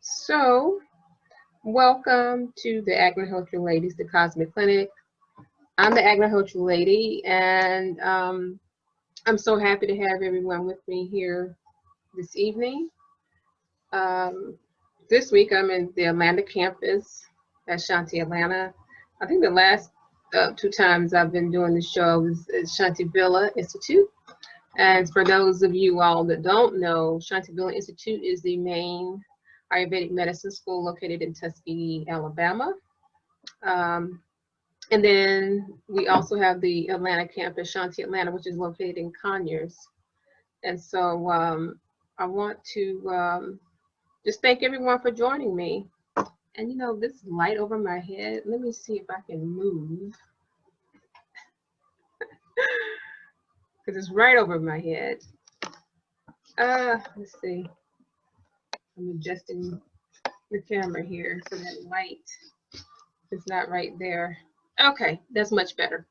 So, welcome to the Agnihotra Ladies, the Cosmic Clinic. I'm the Agnihotra Lady, and I'm so happy to have everyone with me here this evening. This week, I'm in the Atlanta campus at Shanti Atlanta. I think the last two times I've been doing the show was at Shanti Villa Institute. And for those of you all that don't know, Shanti Villa Institute is the main Ayurvedic medicine school located in Tuskegee, Alabama. And then we also have the Atlanta campus, Shanti Atlanta, which is located in Conyers. And so I want to just thank everyone for joining me. And you know, this light over my head, let me see if I can move. Because it's right over my head. Let's see. I'm adjusting the camera here so that light is not right there. Okay, that's much better.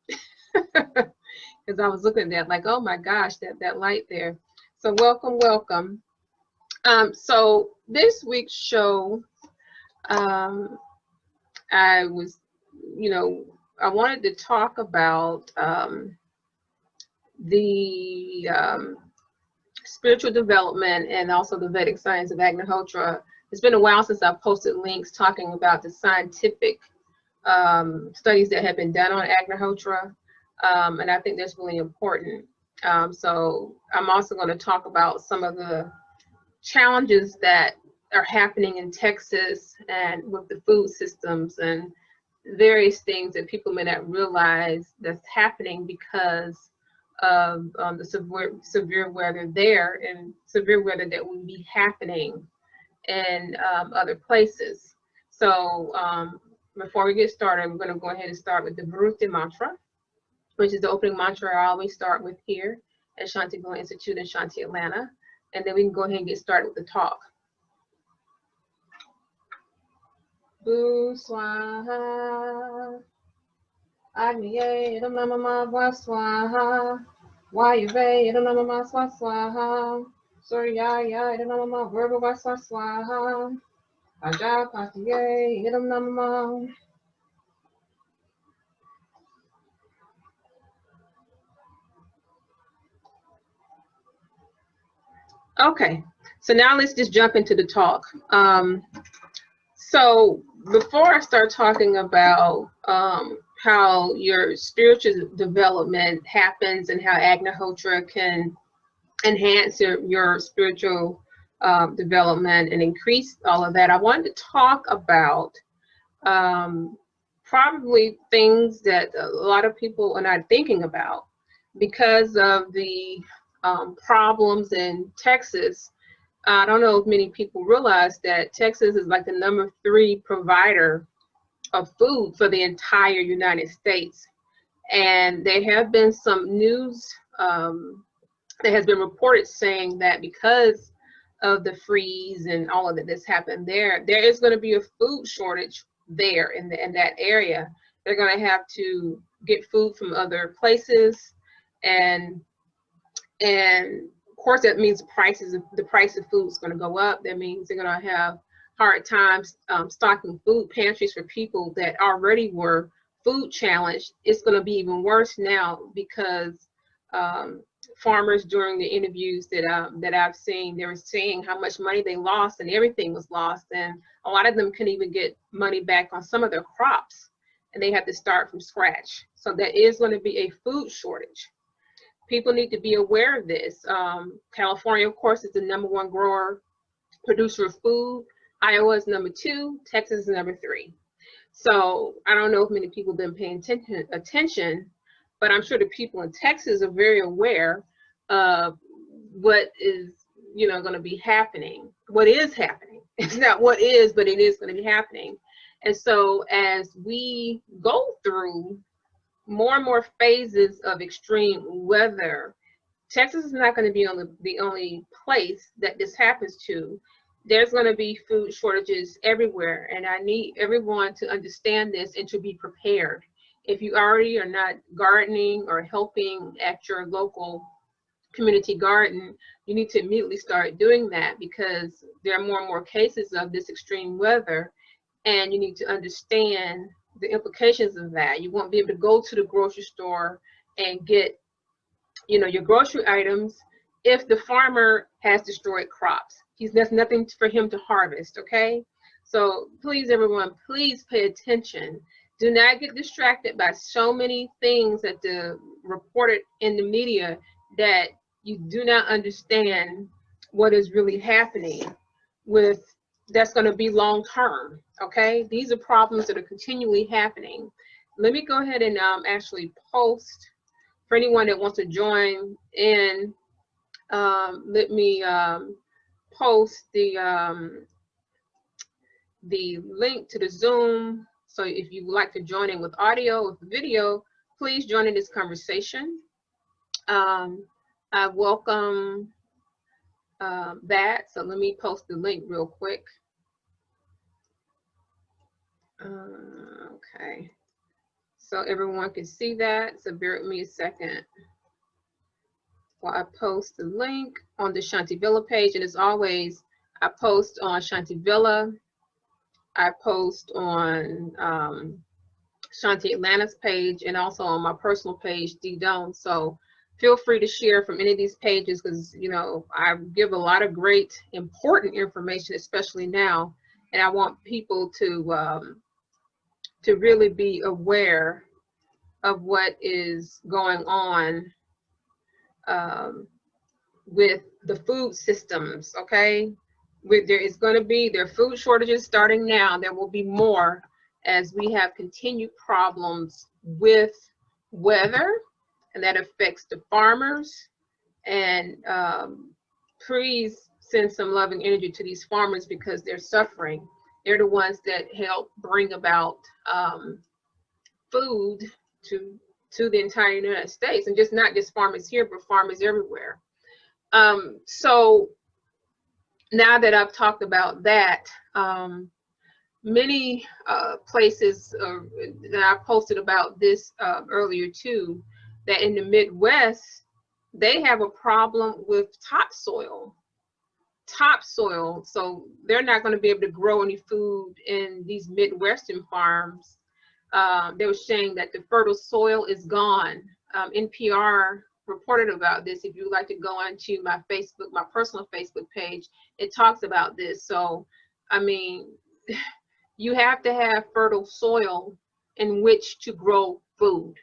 Because I was looking at that like, oh my gosh, that light there. So welcome. So this week's show, I was, I wanted to talk about the spiritual development and also the Vedic science of Agnohotra. It's been a while since I've posted links talking about the scientific studies that have been done on Agnohotra, and I think that's really important. So I'm also going to talk about some of the challenges that are happening in Texas and with the food systems and various things that people may not realize that's happening because of the severe weather there and severe weather that will be happening in other places. So before we get started, I'm going to go ahead and start with the Vritti mantra, which is the opening mantra I always start with here at Shanti Villa Institute in Shanti Atlanta. And then we can go ahead and get started with the talk. Bu swaha, Agnihotra namama swaha, Ayurveda namama swaha, Suryaya namama verbal swaha, Ajapatiye namama. Okay, so now let's just jump into the talk. So before I start talking about how your spiritual development happens and how Agnihotra can enhance your spiritual development and increase all of that, I wanted to talk about probably things that a lot of people are not thinking about because of the problems in Texas. I don't know if many people realize that Texas is like the #3 provider of food for the entire United States. And there have been some news that has been reported saying that because of the freeze and all of that that's happened there is going to be a food shortage there in that area. They're going to have to get food from other places, and of course that means the price of food is going to go up. That means they're going to have hard times stocking food pantries for people that already were food challenged. It's going to be even worse now because farmers, during the interviews that I've seen, they were saying how much money they lost, and everything was lost, and a lot of them couldn't even get money back on some of their crops, and they had to start from scratch. So there is going to be a food shortage. People need to be aware of this. California, of course, is the #1 producer of food. Iowa is #2. Texas is #3. So I don't know if many people have been paying attention, but I'm sure the people in Texas are very aware of what is, going to be happening. What is happening? It's not what is, but it is going to be happening. And so as we go through more and more phases of extreme weather, Texas is not going to be the only place that this happens to. There's going to be food shortages everywhere, and I need everyone to understand this and to be prepared. If you already are not gardening or helping at your local community garden, you need to immediately start doing that, because there are more and more cases of this extreme weather, and you need to understand the implications of that. You won't be able to go to the grocery store and get, you know, your grocery items if the farmer has destroyed crops. There's nothing for him to harvest, okay? So please, everyone, please pay attention. Do not get distracted by so many things that the reported in the media that you do not understand what is really happening with, that's going to be long term, okay? These are problems that are continually happening. Let me go ahead and actually post for anyone that wants to join in. Let me post the link to the Zoom. So if you would like to join in with audio, with video, please join in this conversation. I welcome that. So let me post the link real quick. Okay. So everyone can see that. So bear with me a second while I post the link on the Shanti Villa page. And as always, I post on Shanti Villa. I post on Shanti Atlanta's page, and also on my personal page, D Dome. So feel free to share from any of these pages, because, you know, I give a lot of great, important information, especially now, and I want people to really be aware of what is going on with the food systems, okay? There are food shortages starting now. There will be more as we have continued problems with weather, and that affects the farmers. And please send some loving energy to these farmers, because they're suffering. They're the ones that help bring about food to the entire United States, and just not just farmers here, but farmers everywhere. So now that I've talked about that, many places that I posted about this earlier too, that in the Midwest, they have a problem with topsoil. So they're not going to be able to grow any food in these Midwestern farms. They were saying that the fertile soil is gone. NPR reported about this. If you'd like to go onto my Facebook, my personal Facebook page, it talks about this. So, I mean, you have to have fertile soil in which to grow food.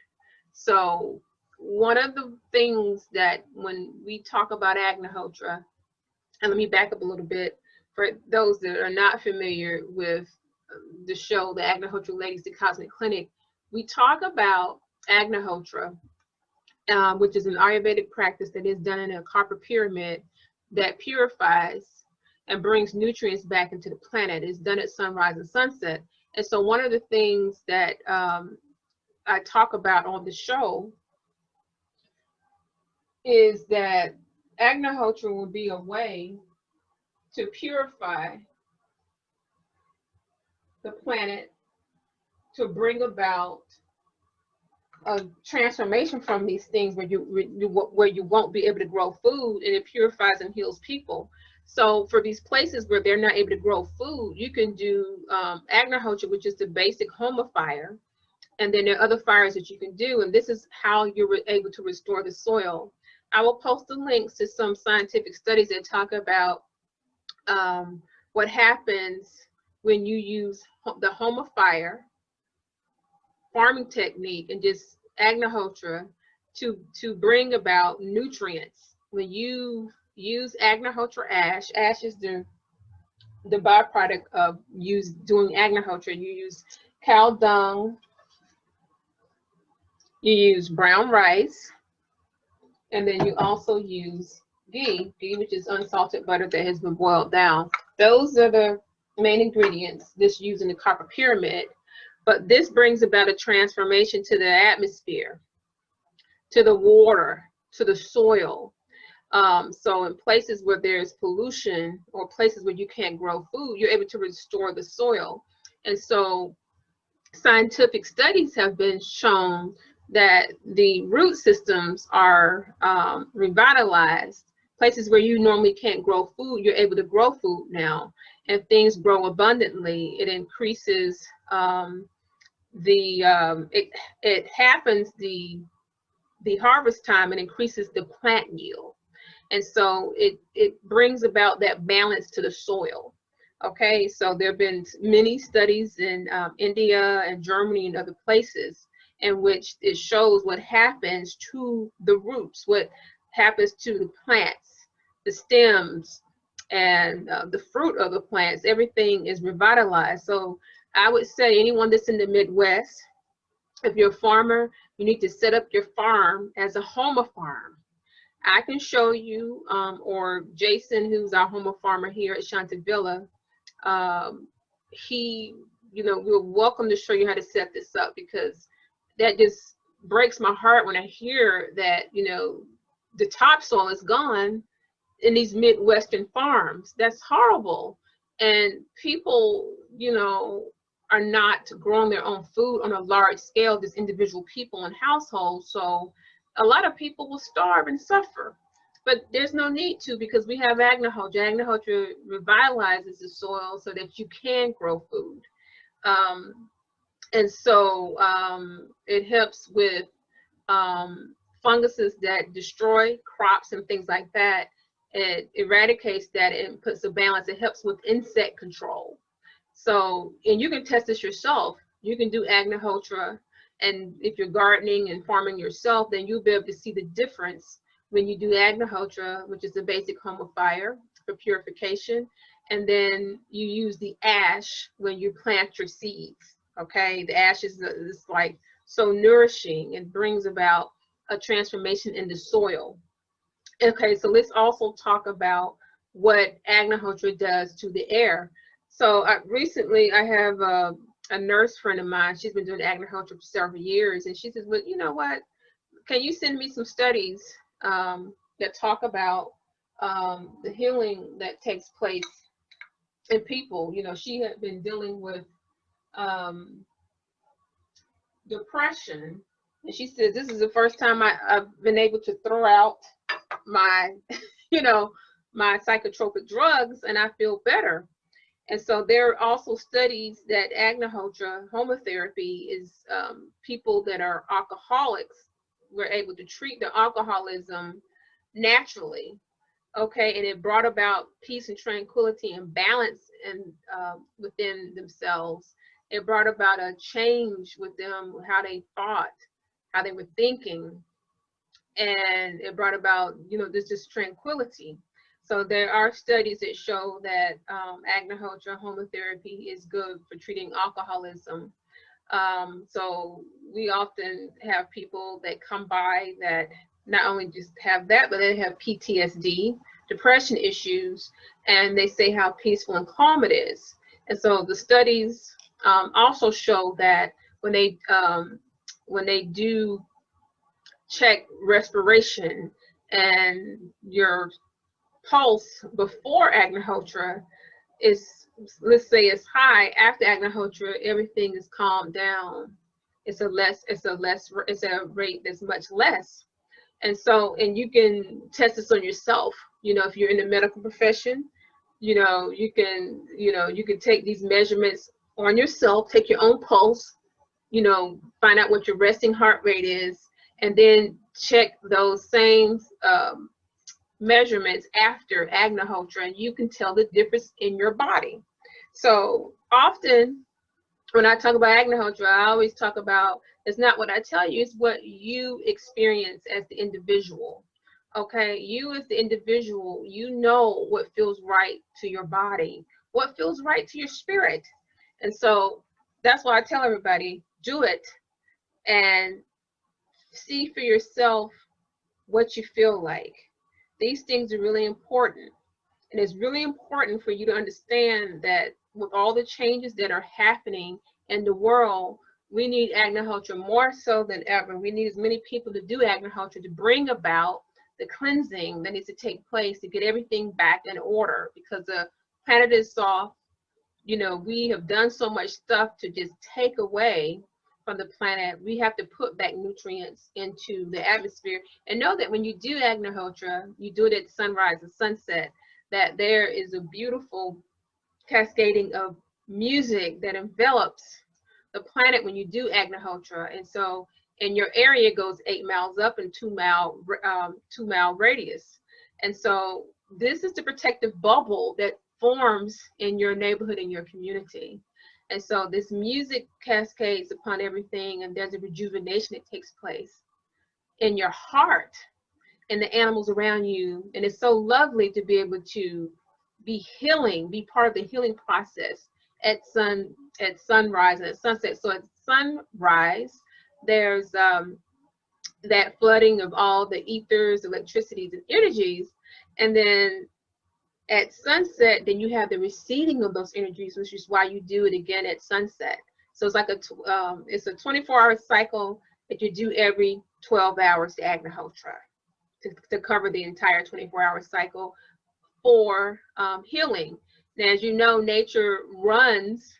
So one of the things that when we talk about Agnihotra, and let me back up a little bit for those that are not familiar with the show, the Agnihotra Ladies, the Cosmic Clinic, we talk about Agnihotra, which is an Ayurvedic practice that is done in a copper pyramid that purifies and brings nutrients back into the planet. It's done at sunrise and sunset. And so one of the things that I talk about on the show is that Agnihotra will be a way to purify the planet, to bring about a transformation from these things where you won't be able to grow food, and it purifies and heals people. So for these places where they're not able to grow food, you can do Agnihotra, which is the basic homa fire, and then there are other fires that you can do, and this is how you're able to restore the soil. I will post the links to some scientific studies that talk about what happens when you use the homa fire farming technique and just Agnihotra to bring about nutrients. When you use Agnihotra ash, ash is the byproduct of doing Agnihotra. You use cow dung, you use brown rice, and then you also use ghee, which is unsalted butter that has been boiled down. Those are the main ingredients this using the copper pyramid. But this brings about a transformation to the atmosphere, to the water, to the soil. So in places where there's pollution or places where you can't grow food, you're able to restore the soil. And so scientific studies have been shown that the root systems are revitalized. Places where you normally can't grow food, you're able to grow food now, and things grow abundantly. It increases it happens the harvest time and increases the plant yield. And so it brings about that balance to the soil. Okay, so there have been many studies in India and Germany and other places in which it shows what happens to the roots, what happens to the plants, the stems, and the fruit of the plants. Everything is revitalized. So I would say anyone that's in the Midwest, if you're a farmer, you need to set up your farm as a home farm. I can show you, or Jason, who's our home farmer here at Chantivilla, he, we're welcome to show you how to set this up, because that just breaks my heart when I hear that, the topsoil is gone in these Midwestern farms. That's horrible. And people, are not growing their own food on a large scale, just individual people and households. So a lot of people will starve and suffer. But there's no need to, because we have Agnihotra. Agnihotra revitalizes the soil so that you can grow food. And so it helps with funguses that destroy crops and things like that. It eradicates that and puts a balance. It helps with insect control. So, and you can test this yourself. You can do Agnihotra, and if you're gardening and farming yourself, then you'll be able to see the difference when you do Agnihotra, which is the basic home of fire for purification, and then you use the ash when you plant your seeds. Okay, the ash is like so nourishing and brings about a transformation in the soil. Okay, so let's also talk about what Agnihotra does to the air. So recently I have a nurse friend of mine. She's been doing Agnihotra for several years, and she says, well, you know what, can you send me some studies that talk about the healing that takes place in people? She had been dealing with depression, and she says, this is the first time I've been able to throw out my my psychotropic drugs, and I feel better. And so there are also studies that Agnihotra homotherapy is people that are alcoholics were able to treat their alcoholism naturally. Okay, and it brought about peace and tranquility and balance and within themselves. It brought about a change with them, how they thought, how they were thinking, and it brought about, this just tranquility. So there are studies that show that Agnihotra homotherapy is good for treating alcoholism. So we often have people that come by that not only just have that, but they have PTSD, depression issues, and they say how peaceful and calm it is. And so the studies also show that when they do check respiration and your pulse before Agnihotra is, let's say it's high, after Agnihotra everything is calmed down. It's a rate that's much less. And so, and you can test this on yourself. If you're in the medical profession, you can take these measurements on yourself, take your own pulse, find out what your resting heart rate is, and then check those same measurements after Agnihotra, and you can tell the difference in your body. So often when I talk about Agnihotra, I always talk about, it's not what I tell you, it's what you experience as the individual. Okay, you as the individual, what feels right to your body, what feels right to your spirit. And so that's why I tell everybody, do it and see for yourself what you feel like. These things are really important. And it's really important for you to understand that with all the changes that are happening in the world, we need Agnihotra more so than ever. We need as many people to do Agnihotra to bring about the cleansing that needs to take place to get everything back in order, because the planet is soft. We have done so much stuff to just take away from the planet, we have to put back nutrients into the atmosphere. And know that when you do Agnihotra, you do it at sunrise and sunset, that there is a beautiful cascading of music that envelops the planet when you do Agnihotra. And so, and your area goes 8 miles up and 2-mile radius. And so this is the protective bubble that forms in your neighborhood and your community. And so this music cascades upon everything, and there's a rejuvenation that takes place in your heart and the animals around you. And it's so lovely to be able to be healing, be part of the healing process at sunrise and at sunset. So at sunrise, there's that flooding of all the ethers, electricities, and energies. And then at sunset, then you have the receding of those energies, which is why you do it again at sunset. So it's like it's a 24-hour cycle that you do every 12 hours to Agnihotra to cover the entire 24-hour cycle for healing. Now, as you know, nature runs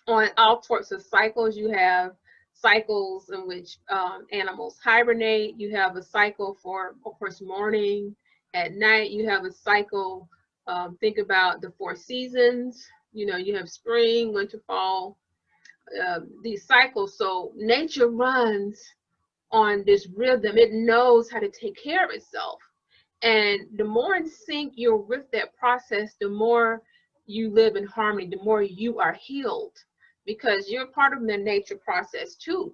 on all sorts of cycles. You have cycles in which animals hibernate. You have a cycle for, of course, morning. At night, you have a cycle. Think about the 4 seasons. You know, you have spring, winter, fall, these cycles. So nature runs on this rhythm. It knows how to take care of itself. And the more in sync you're with that process, the more you live in harmony, the more you are healed, because you're part of the nature process too.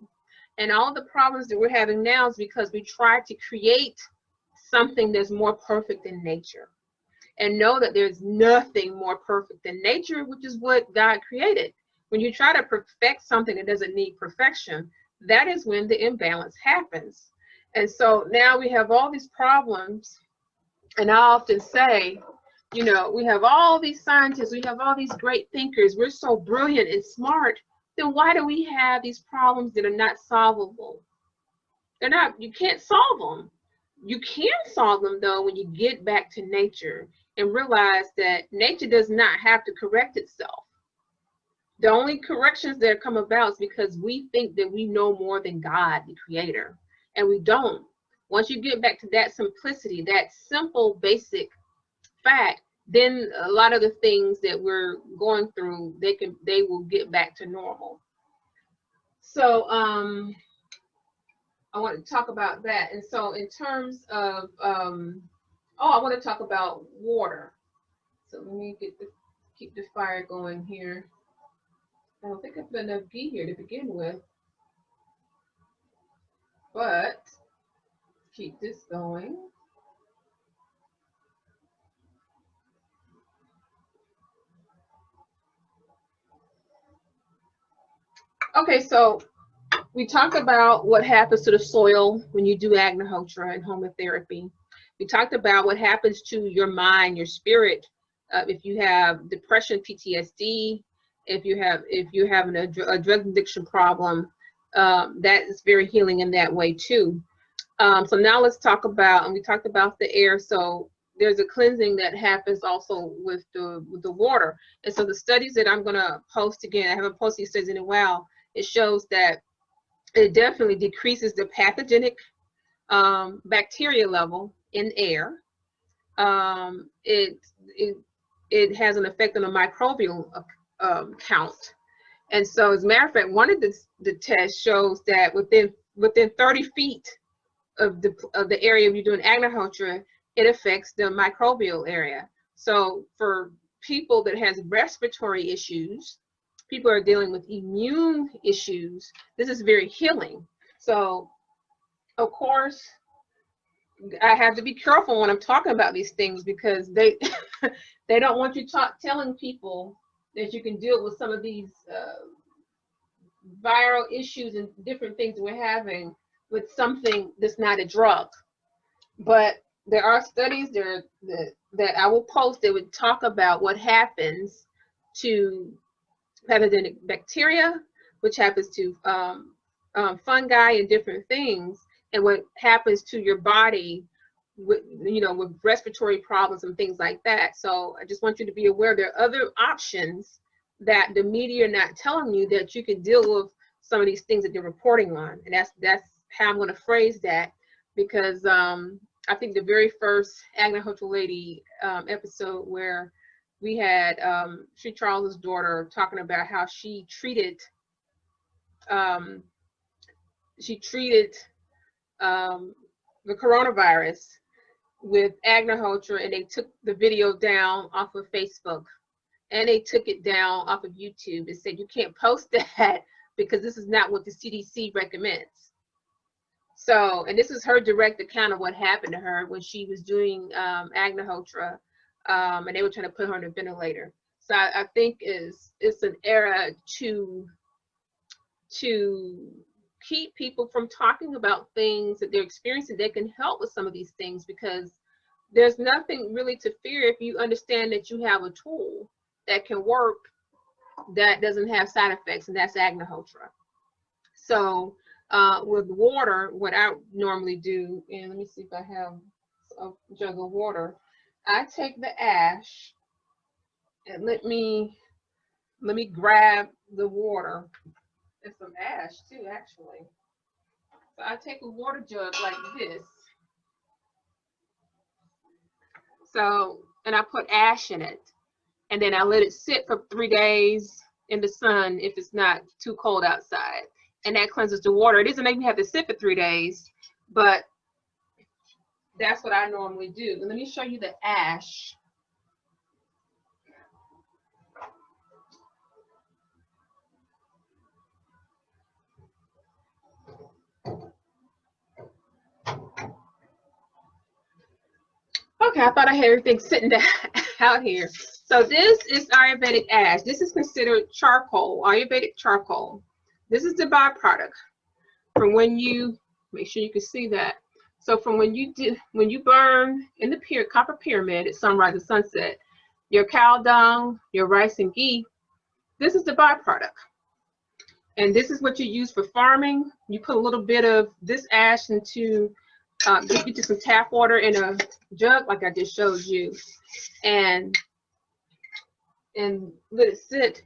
And all the problems that we're having now is because we try to create something that's more perfect than nature. And know that there's nothing more perfect than nature, which is what God created. When you try to perfect something that doesn't need perfection, that is when the imbalance happens. And so now we have all these problems. And I often say, you know, we have all these scientists, we have all these great thinkers, we're so brilliant and smart, then why do we have these problems that are not solvable? They're not, you can't solve them. You can solve them though when you get back to nature and realize that nature does not have to correct itself. The only corrections that come about is because we think that we know more than God, the creator, and we don't. Once you get back to that simplicity, that simple, basic fact, then a lot of the things that we're going through, they will get back to normal. So I want to talk about that. And so in terms of, I want to talk about water. So let me keep the fire going here. I don't think I put enough ghee here to begin with, but keep this going. Okay, so we talked about what happens to the soil when you do Agnohotra and homotherapy. We talked about what happens to your mind, your spirit, if you have depression, PTSD, if you have a drug addiction problem, that is very healing in that way too. So now let's talk about, and we talked about the air. So there's a cleansing that happens also with the water. And so the studies that I'm going to post again, I haven't posted these studies in a while. It shows that it definitely decreases the pathogenic bacteria level in air. It has an effect on the microbial count. And so as a matter of fact, one of the tests shows that within 30 feet of the area you're doing Agnohotra, it affects the microbial area. So for people that has respiratory issues, people are dealing with immune issues, this is very healing. So of course, I have to be careful when I'm talking about these things, because they they don't want you telling people that you can deal with some of these viral issues and different things we're having with something that's not a drug. But there are studies there that I will post that would talk about what happens to pathogenic bacteria, which happens to fungi and different things, and what happens to your body with, with respiratory problems and things like that. So I just want you to be aware there are other options that the media are not telling you, that you can deal with some of these things that they're reporting on. And that's how I'm going to phrase that, because I think the very first Agnihotra lady episode where we had Sri Charles's daughter talking about how she treated the coronavirus with Agnihotra, and they took the video down off of Facebook, and they took it down off of YouTube and said, you can't post that because this is not what the CDC recommends. So, and this is her direct account of what happened to her when she was doing Agnihotra, and they were trying to put her on a ventilator. So I think it's an era to keep people from talking about things that they're experiencing that can help with some of these things, because there's nothing really to fear if you understand that you have a tool that can work that doesn't have side effects, and that's Agnihotra. So with water, what I normally do, and let me see if I have a jug of water, I take the ash, and let me grab the water. There's some ash too, actually. So I take a water jug like this. So, and I put ash in it, and then I let it sit for 3 days in the sun if it's not too cold outside, and that cleanses the water. It doesn't make me have to sit for 3 days, but that's what I normally do. And let me show you the ash. Okay, I thought I had everything sitting down out here. So this is Ayurvedic ash. This is considered charcoal, Ayurvedic charcoal. This is the byproduct from when you, make sure you can see that. So from when you burn in the copper pyramid at sunrise and sunset, your cow dung, your rice and ghee, this is the byproduct. And this is what you use for farming. You put a little bit of this ash into, get you some tap water in a jug like I just showed you, and let it sit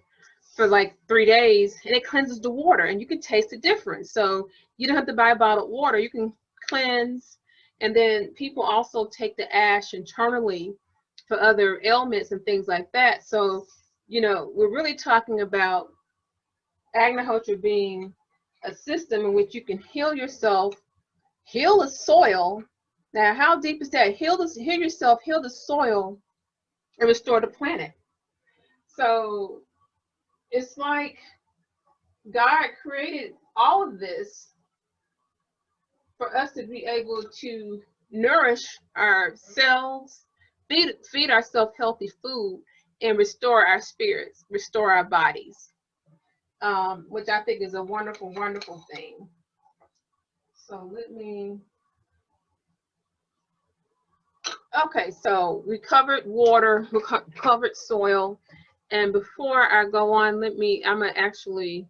for like 3 days, and it cleanses the water, and you can taste the difference. So you don't have to buy bottled water, you can cleanse. And then people also take the ash internally for other ailments and things like that. So, you know, we're really talking about Agnihotra being a system in which you can heal yourself, heal the soil. Now, how deep is that? Heal yourself, heal the soil, and restore the planet. So it's like God created all of this for us to be able to nourish ourselves, feed ourselves healthy food, and restore our spirits, restore our bodies, which I think is a wonderful, wonderful thing. So let me, okay, so we covered water, we covered soil. And before I go on, I'm gonna actually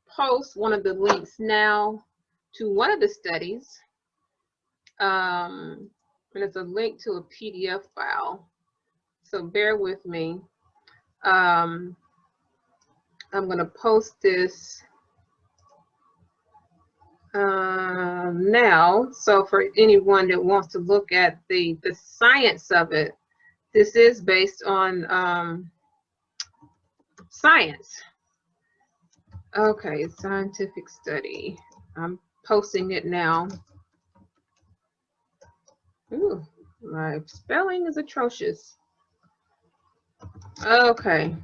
post one of the links now to one of the studies. And it's a link to a PDF file, so bear with me. I'm gonna post this now. So for anyone that wants to look at the science of it, this is based on science. Okay, scientific study. I'm posting it now. Ooh, my spelling is atrocious. Okay.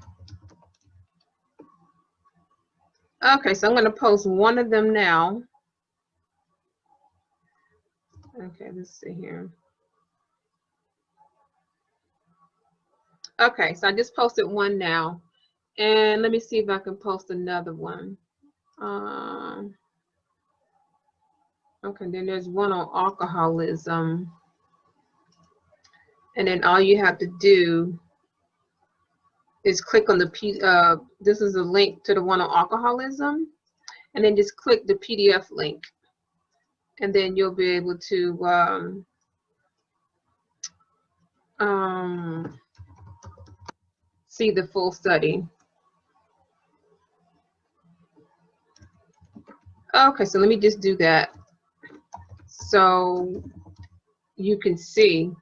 Okay, so I'm going to post one of them now. Okay, let's see here. Okay, so I just posted one now. And let me see if I can post another one. Okay, then there's one on alcoholism. And then all you have to do is click on the this is a link to the one on alcoholism, and then just click the PDF link, and then you'll be able to see the full study. Okay, so let me just do that so you can see.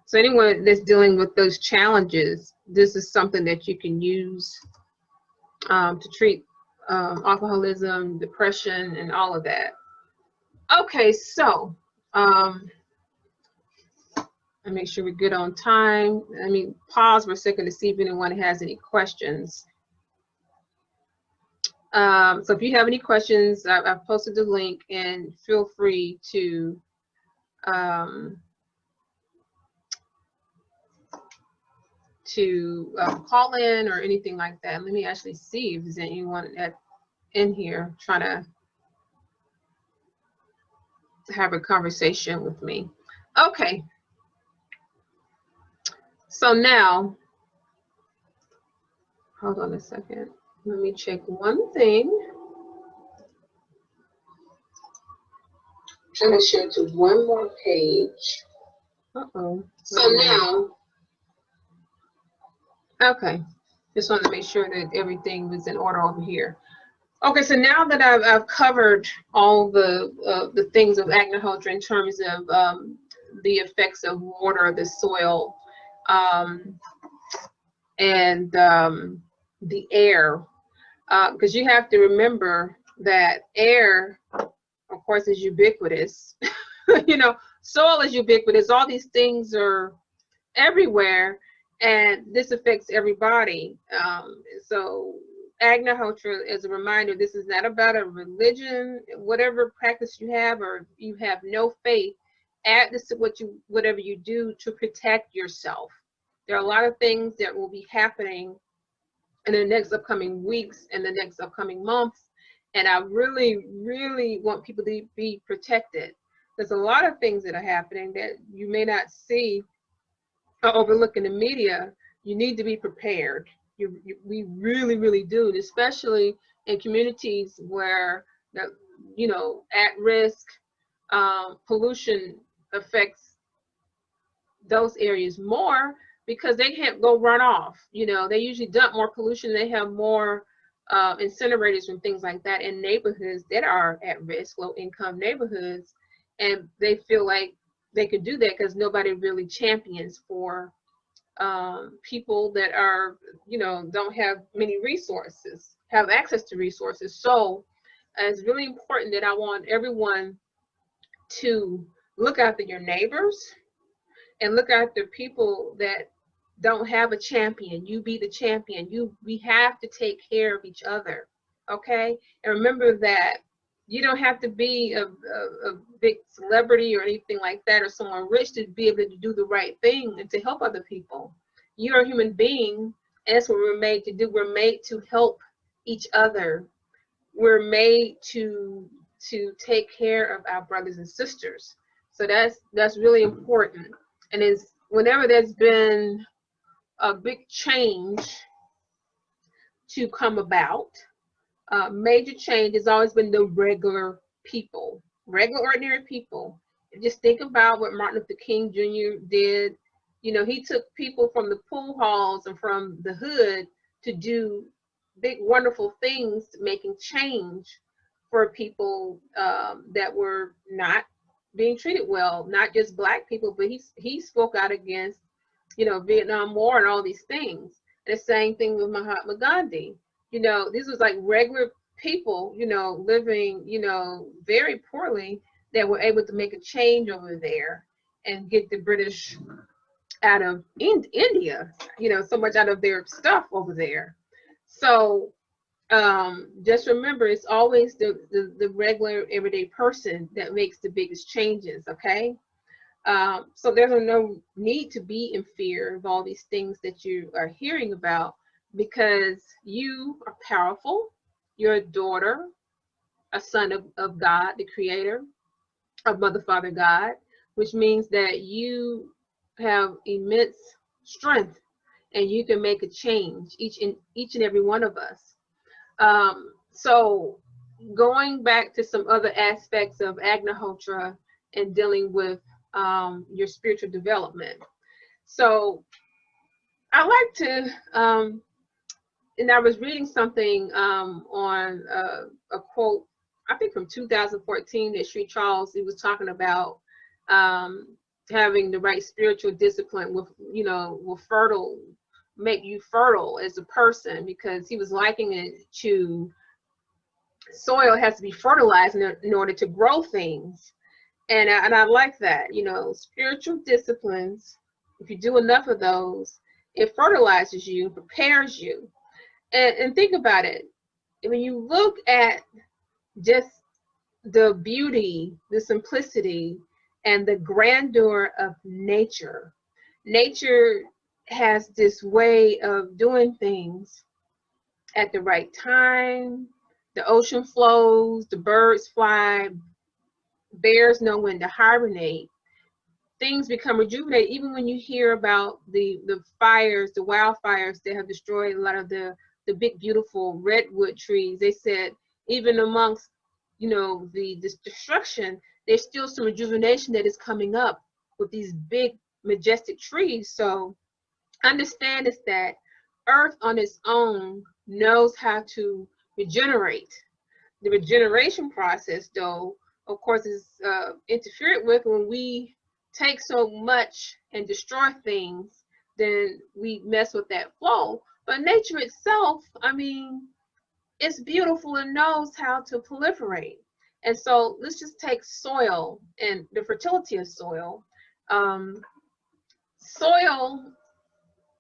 So anyone that's dealing with those challenges, this is something that you can use to treat alcoholism, depression, and all of that. Okay, so and make sure we're good on time. Let me pause for a second to see if anyone has any questions. So if you have any questions, I've posted the link, and feel free to call in or anything like that. Let me actually see if there's anyone in here trying to have a conversation with me. Okay. So now, hold on a second. Let me check one thing. I'm going to share to one more page. Uh-oh. So now, okay. Just wanted to make sure that everything was in order over here. Okay, so now that I've covered all the things of Agnihotra in terms of the effects of water, the soil, and the air, because you have to remember that air, of course, is ubiquitous. You know, soil is ubiquitous. All these things are everywhere, and this affects everybody. So Agnihotra, as a reminder, this is not about a religion. Whatever practice you have, or you have no faith, add this to whatever you do to protect yourself. There are a lot of things that will be happening in the next upcoming weeks and the next upcoming months, and I really, really want people to be protected. There's a lot of things that are happening that you may not see or overlook in the media. You need to be prepared. We really, really do, especially in communities where at risk pollution affects those areas more, because they can't go run off. They usually dump more pollution. They have more incinerators and things like that in neighborhoods that are at risk, low income neighborhoods, and they feel like they can do that because nobody really champions for people that are, don't have many resources, have access to resources. So it's really important that I want everyone to look after your neighbors and look after people that don't have a champion. You be the champion. We have to take care of each other, okay? And remember that you don't have to be a big celebrity or anything like that, or someone rich, to be able to do the right thing and to help other people. You're a human being, and that's what we're made to do. We're made to help each other. We're made to take care of our brothers and sisters. So that's really important. And it's whenever there's been a big change to come about, major change has always been the regular people, regular ordinary people. Just think about what Martin Luther King Jr. did. He took people from the pool halls and from the hood to do big, wonderful things, making change for people that were not being treated well, not just Black people, but he spoke out against, Vietnam War and all these things. And the same thing with Mahatma Gandhi. This was like regular people, living, very poorly, that were able to make a change over there and get the British out of India, so much out of their stuff over there. So just remember, it's always the regular everyday person that makes the biggest changes, okay? So there's no need to be in fear of all these things that you are hearing about, because you are powerful. You're a daughter, a son of God, the creator, of Mother, Father, God, which means that you have immense strength and you can make a change, each and every one of us. So going back to some other aspects of Agnihotra and dealing with your spiritual development. So I like to, and I was reading something on a quote I think from 2014 that Sri Charles, he was talking about having the right spiritual discipline with, you know, will make you fertile as a person, because he was likening it to soil has to be fertilized in order to grow things. And I like that, you know, spiritual disciplines, if you do enough of those, it fertilizes you, prepares you. And think about it. When you look at just the beauty, the simplicity, and the grandeur of nature, nature has this way of doing things at the right time. The ocean flows, the birds fly, bears know when to hibernate. Things become rejuvenated. Even when you hear about the fires, the wildfires that have destroyed a lot of the big beautiful redwood trees, they said even amongst, you know, this destruction, there's still some rejuvenation that is coming up with these big majestic trees. So understand is that earth on its own knows how to regenerate. The regeneration process, though, of course, is interfered with when we take so much and destroy things, then we mess with that flow. But nature itself, I mean, it's beautiful and knows how to proliferate. And so let's just take soil and the fertility of soil. Soil,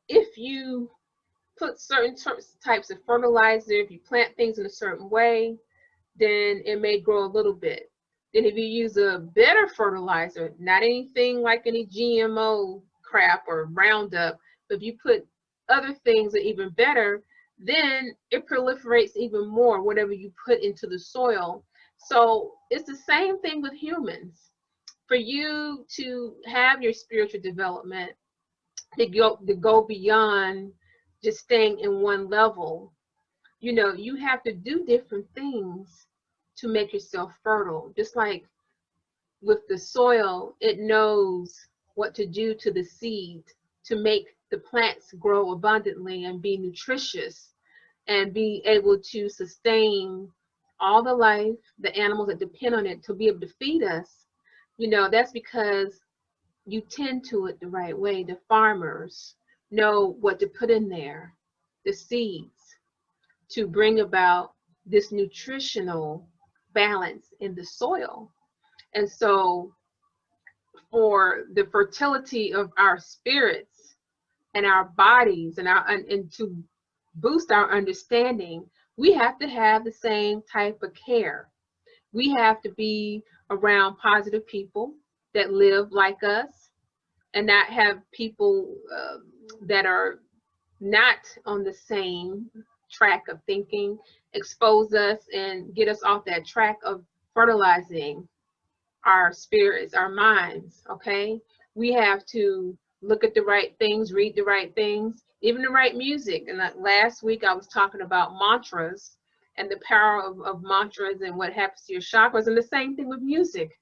if you put certain types of fertilizer, if you plant things in a certain way, then it may grow a little bit. Then if you use a better fertilizer, not anything like any GMO crap or Roundup, but if you put other things that are even better, then it proliferates even more, whatever you put into the soil. So it's the same thing with humans. For you to have your spiritual development, to go beyond just staying in one level, you know, you have to do different things to make yourself fertile. Just like with the soil, it knows what to do to the seed to make the plants grow abundantly and be nutritious and be able to sustain all the life, the animals that depend on it to be able to feed us. You know, that's because you tend to it the right way. The farmers know what to put in there, the seeds, to bring about this nutritional balance in the soil. And so for the fertility of our spirits and our bodies and to boost our understanding, we have to have the same type of care. We have to be around positive people that live like us and not have people that are not on the same track of thinking, expose us and get us off that track of fertilizing our spirits, our minds. Okay, we have to look at the right things, read the right things, even the right music. And last week I was talking about mantras and the power of mantras and what happens to your chakras, and the same thing with music.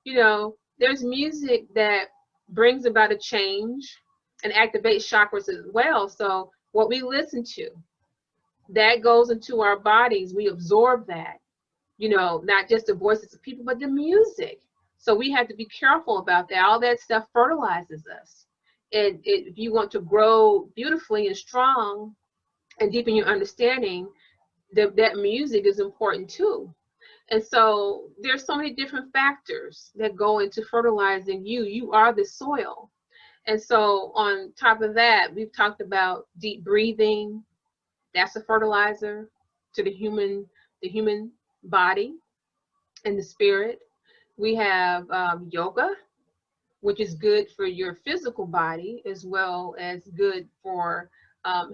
You know, there's music that brings about a change and activates chakras as well. So what we listen to, that goes into our bodies. We absorb that, you know, not just the voices of people, but the music. So we have to be careful about that. All that stuff fertilizes us. And if you want to grow beautifully and strong and deepen your understanding, that music is important too. And so there's so many different factors that go into fertilizing you. You are the soil. And so on top of that, we've talked about deep breathing. That's a fertilizer to the human body and the spirit. We have yoga, which is good for your physical body as well as good for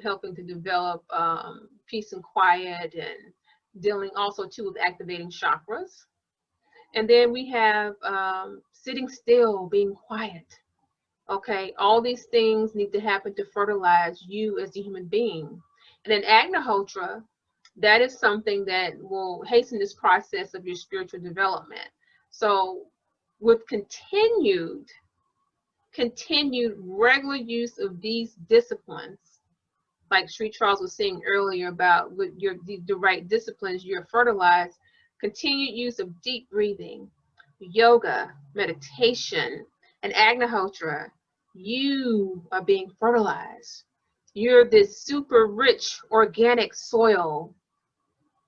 helping to develop peace and quiet, and dealing also too with activating chakras. And then we have sitting still, being quiet. Okay, all these things need to happen to fertilize you as a human being. And then Agnihotra, that is something that will hasten this process of your spiritual development. So with continued regular use of these disciplines, like Sri Charles was saying earlier about with the right disciplines, you're fertilized. continued use of deep breathing, yoga, meditation, and Agnihotra, you are being fertilized. You're this super rich organic soil.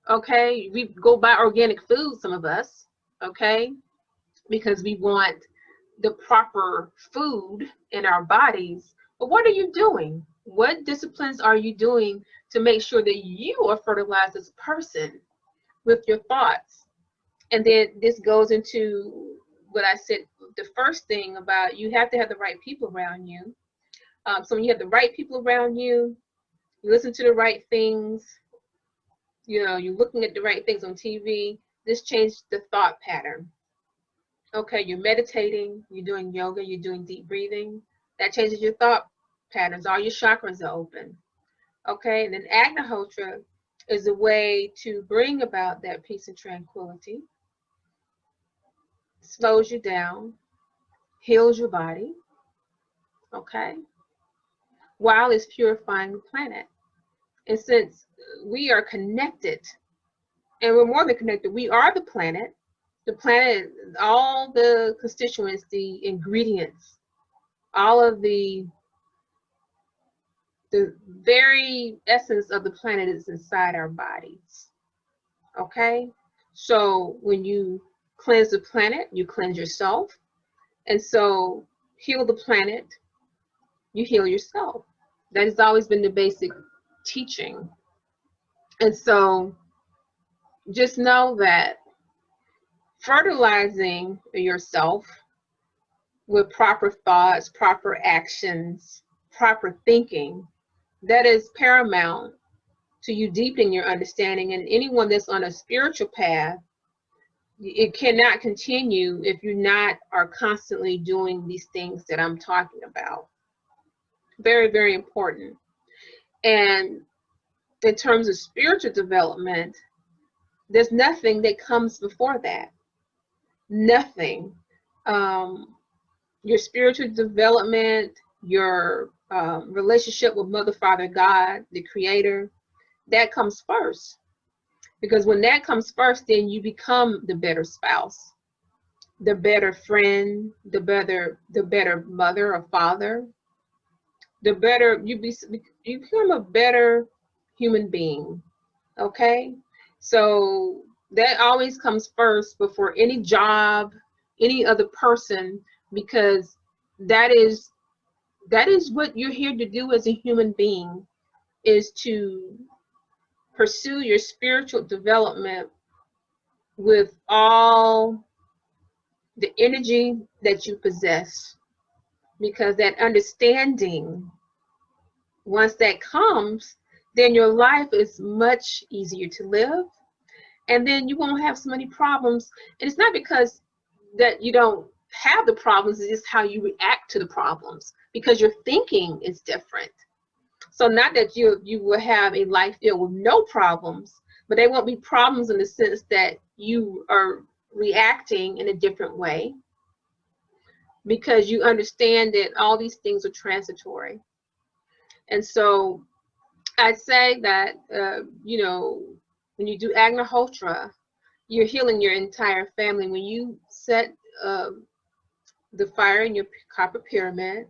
Okay, we go buy organic food, some of us, okay, because we want the proper food in our bodies. But what are you doing? What disciplines are you doing to make sure that you are fertilized as a person with your thoughts? And then this goes into what I said, the first thing about you have to have the right people around you. So when you have the right people around you, you listen to the right things, you know, you're looking at the right things on TV, this changed the thought pattern. Okay, you're meditating, you're doing yoga, you're doing deep breathing. That changes your thought patterns. All your chakras are open. Okay, and then Agnihotra is a way to bring about that peace and tranquility, slows you down, heals your body, okay, while it's purifying the planet. And since we are connected, and we're more than connected, we are the planet, all the constituents, the ingredients, all of the very essence of the planet is inside our bodies. Okay? So when you cleanse the planet, you cleanse yourself. And so heal the planet, you heal yourself. That has always been the basic teaching. And so just know that fertilizing yourself with proper thoughts, proper actions, proper thinking, that is paramount to you deepening your understanding. And anyone that's on a spiritual path, it cannot continue if you not are constantly doing these things that I'm talking about. Very, very important. And in terms of spiritual development, there's nothing that comes before that. Nothing. Your spiritual development, your relationship with Mother, Father, God, the Creator, that comes first. Because when that comes first, then you become the better spouse, the better friend, the better mother or father, the better you become a better human being. Okay, so that always comes first before any job, any other person, because that is what you're here to do as a human being, is to pursue your spiritual development with all the energy that you possess, because that understanding, once that comes, then your life is much easier to live, and then you won't have so many problems. And it's not because that you don't have the problems, it's just how you react to the problems, because your thinking is different. So not that you will have a life filled with no problems, but they won't be problems in the sense that you are reacting in a different way, because you understand that all these things are transitory. And so I'd say that, you know, when you do Agnohotra, you're healing your entire family. When you set the fire in your copper pyramid,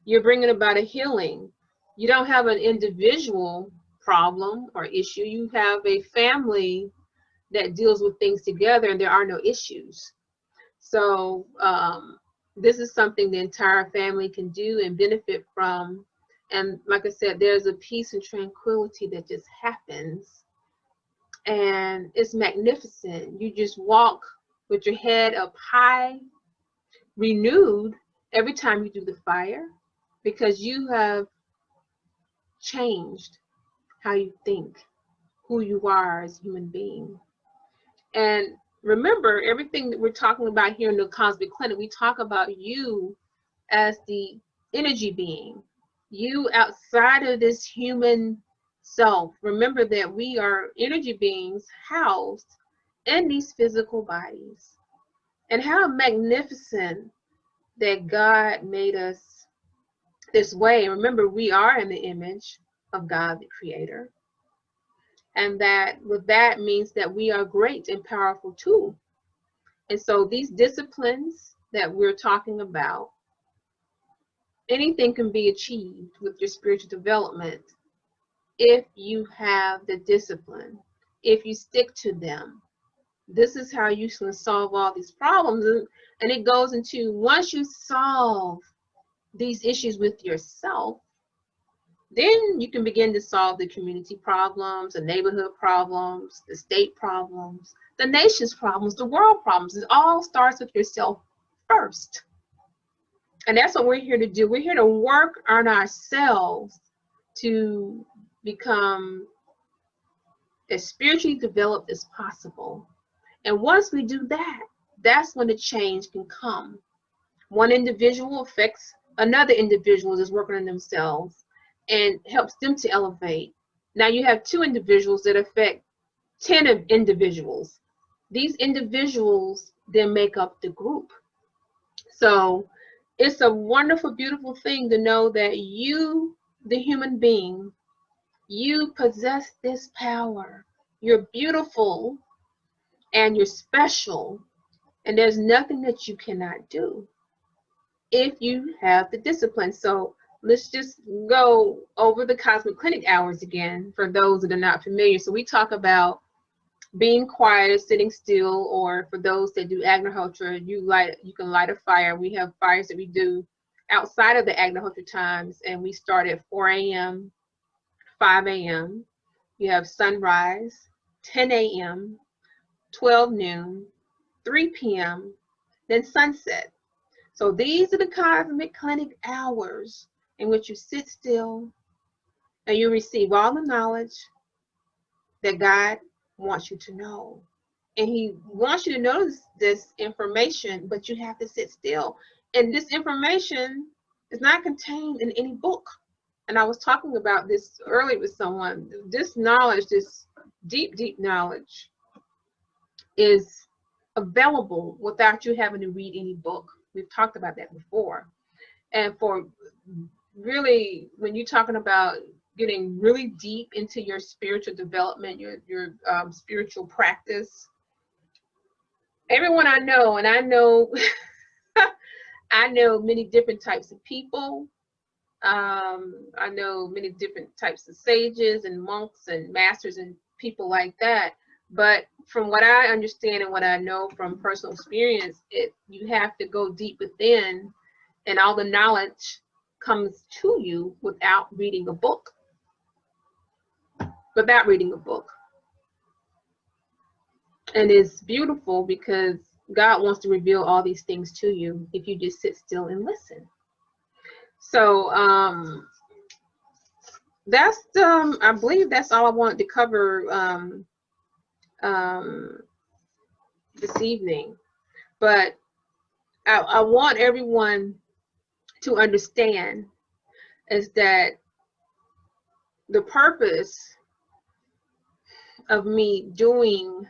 you're bringing about a healing. You don't have an individual problem or issue. You have a family that deals with things together, and there are no issues. So this is something the entire family can do and benefit from. And like I said, there's a peace and tranquility that just happens, and it's magnificent. You just walk with your head up high, renewed every time you do the fire, because you have changed how you think, who you are as a human being. And remember, everything that we're talking about here in the Cosmic Clinic, we talk about you as the energy being, you outside of this human self. Remember that we are energy beings housed in these physical bodies. And how magnificent that God made us this way. Remember, we are in the image of God, the Creator. And that with that means that we are great and powerful too. And so these disciplines that we're talking about, anything can be achieved with your spiritual development if you have the discipline, if you stick to them. This is how you can solve all these problems. And it goes into, once you solve these issues with yourself, then you can begin to solve the community problems, the neighborhood problems, the state problems, the nation's problems, the world problems. It all starts with yourself first. And that's what we're here to do. We're here to work on ourselves to become as spiritually developed as possible. And once we do that, that's when the change can come. One individual affects another individual that's working on themselves and helps them to elevate. Now you have two individuals that affect 10 individuals. These individuals then make up the group. So it's a wonderful, beautiful thing to know that you, the human being, you possess this power. You're beautiful and you're special, and there's nothing that you cannot do if you have the discipline. So let's just go over the cosmic clinic hours again for those that are not familiar. So we talk about being quiet, sitting still, or for those that do Agnihotra, you can light a fire. We have fires that we do outside of the Agnihotra times, and we start at 4 a.m., 5 a.m. You have sunrise, 10 a.m., 12 noon, 3 p.m., then sunset. So these are the cosmic clinic hours in which you sit still and you receive all the knowledge that God wants you to know. And he wants you to know this information, but you have to sit still. And this information is not contained in any book. And I was talking about this earlier with someone. This knowledge, this deep, deep knowledge, is available without you having to read any book. We've talked about that before. And for really, when you're talking about getting really deep into your spiritual development, your spiritual practice, everyone I know, and I know I know many different types of people. I know many different types of sages and monks and masters and people like that. But from what I understand and what I know from personal experience, you have to go deep within, and all the knowledge comes to you without reading a book. Without reading a book. And it's beautiful because God wants to reveal all these things to you if you just sit still and listen. So that's I believe that's all I wanted to cover this evening. But I want everyone to understand is that the purpose of me doing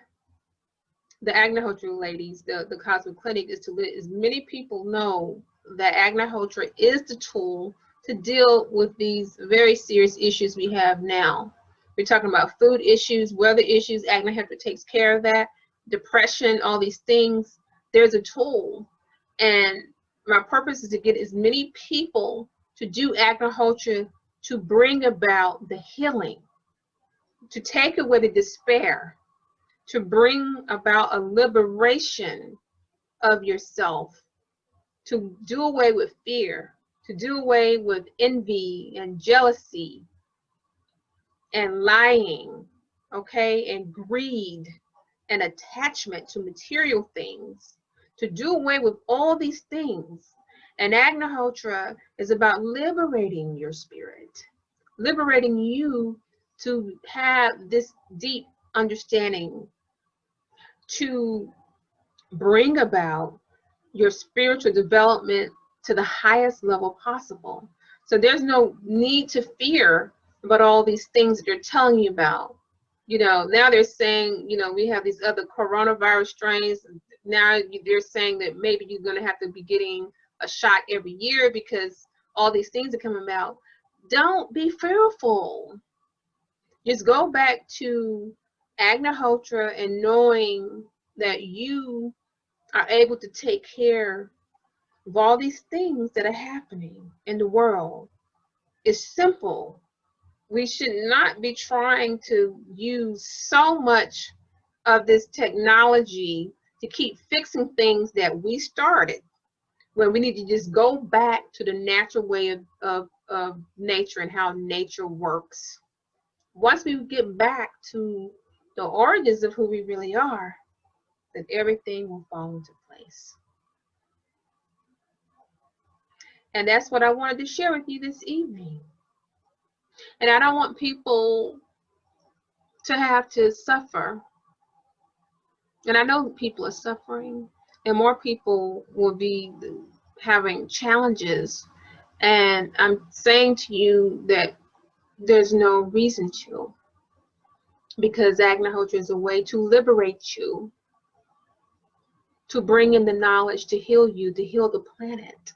the Agnihotra ladies, the Cosmic Clinic, is to let as many people know that Agnihotra is the tool to deal with these very serious issues we have now. We're talking about food issues, weather issues. Agnihotra takes care of that. Depression, all these things. There's a tool. And my purpose is to get as many people to do Agnihotra to bring about the healing, to take away the despair, to bring about a liberation of yourself, to do away with fear, to do away with envy and jealousy and lying, okay, and greed and attachment to material things, to do away with all these things. And Agnihotra is about liberating your spirit, liberating you to have this deep understanding, to bring about your spiritual development to the highest level possible. So there's no need to fear about all these things that they're telling you about. You know, now they're saying, you know, we have these other coronavirus strains. Now they're saying that maybe you're going to have to be getting a shot every year because all these things are coming out. Don't be fearful. Just go back to Agnihotra and knowing that you are able to take care of all these things that are happening in the world. It's simple. We should not be trying to use so much of this technology to keep fixing things that we started, when we need to just go back to the natural way of nature and how nature works. Once we get back to the origins of who we really are, then everything will fall into place. And that's what I wanted to share with you this evening. And I don't want people to have to suffer. And I know people are suffering, and more people will be having challenges. And I'm saying to you that there's no reason to, because Agnihotra is a way to liberate you, to bring in the knowledge to heal you, to heal the planet.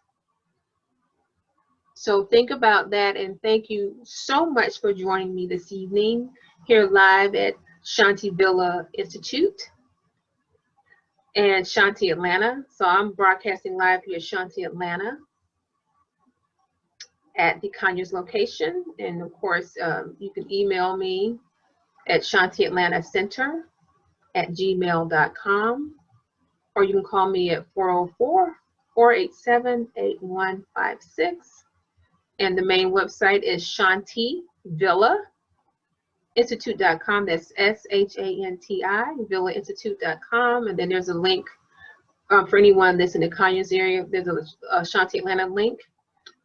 So think about that, and thank you so much for joining me this evening here live at Shanti Villa Institute and Shanti Atlanta. So I'm broadcasting live here at Shanti Atlanta at the Conyers location. And of course, you can email me at shantiatlantacenter@gmail.com, or you can call me at 404-487-8156. And the main website is shantivillainstitute.com. That's SHANTI, villainstitute.com. And then there's a link for anyone that's in the Conyers area. There's a Shanti Atlanta link.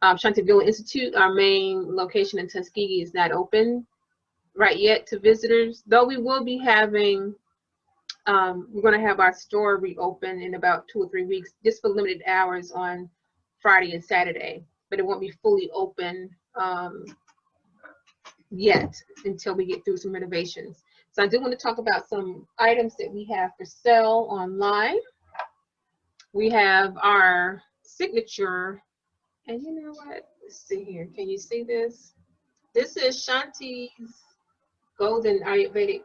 Shanti Villa Institute, our main location in Tuskegee, is not open right yet to visitors, though we will be having, we're going to have our store reopen in about 2 or 3 weeks, just for limited hours on Friday and Saturday. But it won't be fully open yet until we get through some renovations. So I do want to talk about some items that we have for sale online. We have our signature, and you know what? Let's see here. Can you see this? This is Shanti's Golden Ayurvedic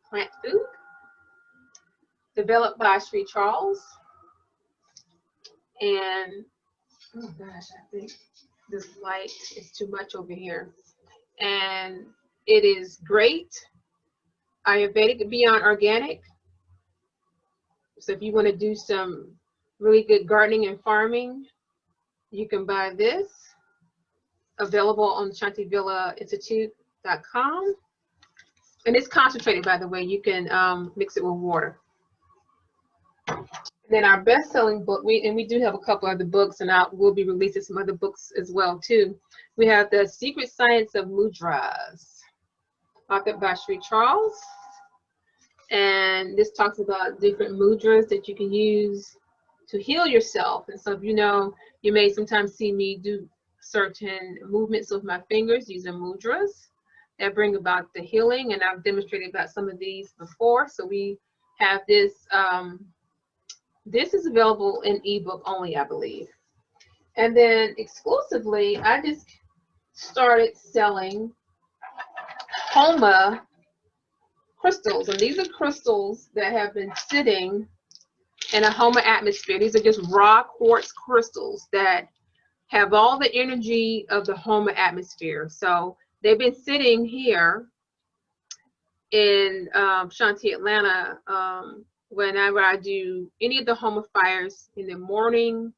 Plant Food, developed by Sri Charles. And oh gosh, I think this light is too much over here. And it is great, Ayurvedic, beyond organic. So if you want to do some really good gardening and farming, you can buy this. Available on shantivillainstitute.com. And it's concentrated, by the way. You can mix it with water. Then our best-selling book, we do have a couple other books, and we'll be releasing some other books as well too. We have The Secret Science of Mudras, authored by Sri Charles, and this talks about different mudras that you can use to heal yourself. And so, if you know, you may sometimes see me do certain movements with my fingers using mudras that bring about the healing, and I've demonstrated about some of these before. So we have this. This is available in ebook only, I believe. And then exclusively, I just started selling Homa crystals. And these are crystals that have been sitting in a Homa atmosphere. These are just raw quartz crystals that have all the energy of the Homa atmosphere. So they've been sitting here in Shanti Atlanta whenever I do any of the Homa fires in the morning,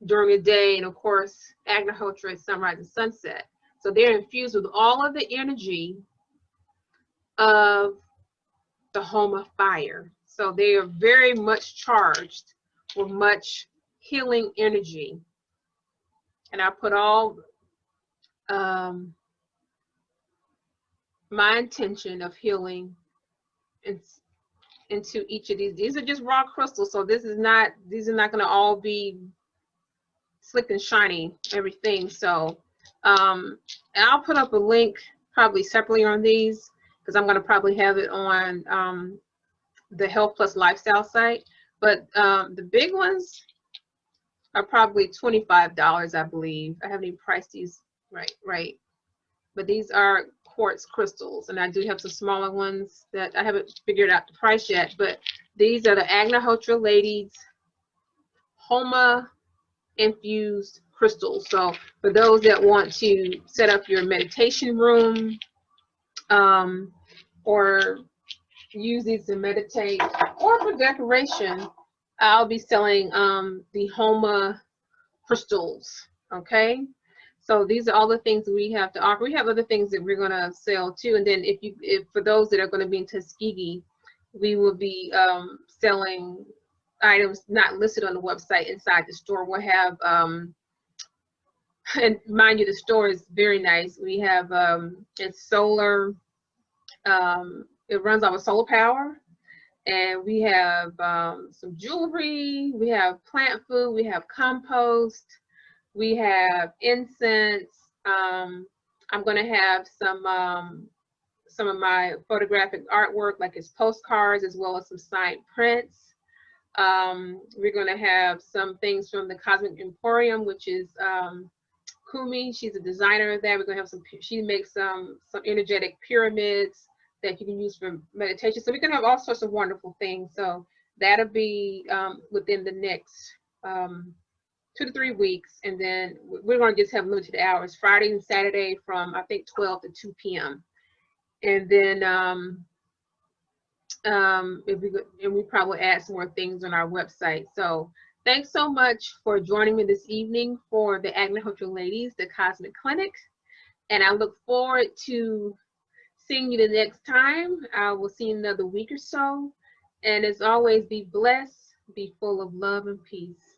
during the day, and of course Agnohotra at sunrise and sunset. So they're infused with all of the energy of the Homa fire. So they are very much charged with much healing energy. And I put all my intention of healing into each of these. These are just raw crystals, so these are not going to all be slick and shiny, everything. So and I'll put up a link probably separately on these, because I'm going to probably have it on the Health Plus Lifestyle site. But the big ones are probably $25, I believe. I haven't even priced these right. but these are quartz crystals, and I do have some smaller ones that I haven't figured out the price yet, but these are the Agnihotra Ladies Homa infused crystals. So for those that want to set up your meditation room, or use these to meditate, or for decoration, I'll be selling the Homa crystals. Okay, so these are all the things that we have to offer. We have other things that we're going to sell too, and then if for those that are going to be in Tuskegee, we will be selling items not listed on the website inside the store. We'll have and mind you, the store is very nice. We have it's solar, it runs off of solar power, and we have some jewelry, we have plant food, we have compost, we have incense. I'm going to have some of my photographic artwork, like his postcards, as well as some signed prints. We're going to have some things from the Cosmic Emporium, which is Kumi. She's a designer of that. We're going to have some, she makes some energetic pyramids that you can use for meditation. So we're going to have all sorts of wonderful things. So that'll be within the next 2 to 3 weeks. And then we're going to just have limited hours, Friday and Saturday from, I think, 12 to 2 p.m. And then we probably add some more things on our website. So thanks so much for joining me this evening for the Agnihotra Ladies, the Cosmic Clinic. And I look forward to seeing you the next time. I will see you another week or so. And as always, be blessed, be full of love and peace.